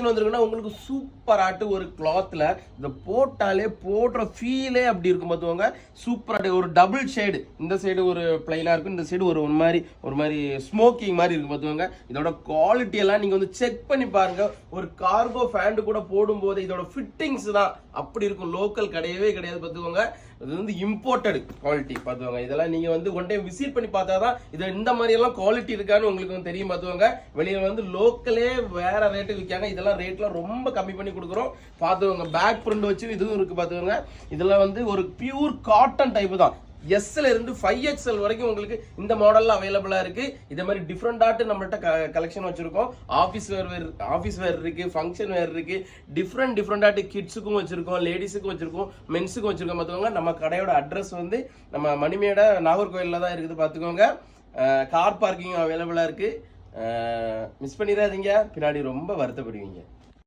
Collection வந்திருக்குன்னா உங்களுக்கு சூப்பராட்டு ஒரு கிளாத்ல இந்த போட்டாலே போடுற ஃபீலே அப்படி இருக்கும் பார்த்துக்கோங்க. சூப்பராட்டு ஒரு டபுள் ஷேடு, இந்த சைடு ஒரு பிளைனா இருக்கும், இந்த சைடு ஒரு மாதிரி ஸ்மோக்கிங் மாதிரி இருக்கும் பார்த்துக்கோங்க. இதோட குவாலிட்டி எல்லாம் நீங்க வந்து செக் பண்ணி பாருங்க. ஒரு கார்கோ பேண்ட் கூட போடும்போது இதோட ஃபிட்டிங்ஸ் தான் அப்படி இருக்கும், லோக்கல் கிடையவே கிடையாது பார்த்துக்கோங்க. இது வந்து இம்போர்ட்டட் குவாலிட்டி பார்த்துக்கோங்க. இதெல்லாம் நீங்க வந்து ஒன் டைம் விசிட் பண்ணி பார்த்தாதான் இது இந்த மாதிரி எல்லாம் குவாலிட்டி இருக்கான்னு உங்களுக்கு வந்து தெரியும் பார்த்துக்கோங்க. வெளியில வந்து லோக்கலே வேற ரேட்டு விற்காங்க, இதெல்லாம் ரேட்லாம் ரொம்ப கம்மி பண்ணி கொடுக்குறோம் பார்த்துக்கோங்க. பேக் பிரிண்ட் வச்சு இதுவும் இருக்கு பார்த்துக்கோங்க. இதெல்லாம் வந்து ஒரு பியூர் காட்டன் டைப் தான். எஸ்ல இருந்து 5XL வரைக்கும் உங்களுக்கு இந்த மாடல்ல அவைலபிளா இருக்கு. இதே மாதிரி டிஃப்ரெண்டாட்டு நம்மள்ட்ட கலெக்ஷன் வச்சிருக்கோம். ஆஃபீஸ் வேர் இருக்கு, ஃபங்க்ஷன் வேர் இருக்கு, டிஃப்ரெண்டாட்டு கிட்ஸுக்கும் வச்சிருக்கோம், லேடிஸுக்கும் வச்சிருக்கோம், மென்ஸுக்கும் வச்சிருக்கோம் பார்த்துக்கோங்க. நம்ம கடையோட அட்ரஸ் வந்து நம்ம மணிமேடை நாகர்கோயில்ல தான் இருக்குது பார்த்துக்கோங்க. கார் பார்க்கிங் அவைலபிளா இருக்கு. மிஸ் பண்ணிடாதீங்க, பின்னாடி ரொம்ப வருத்தப்படுவீங்க.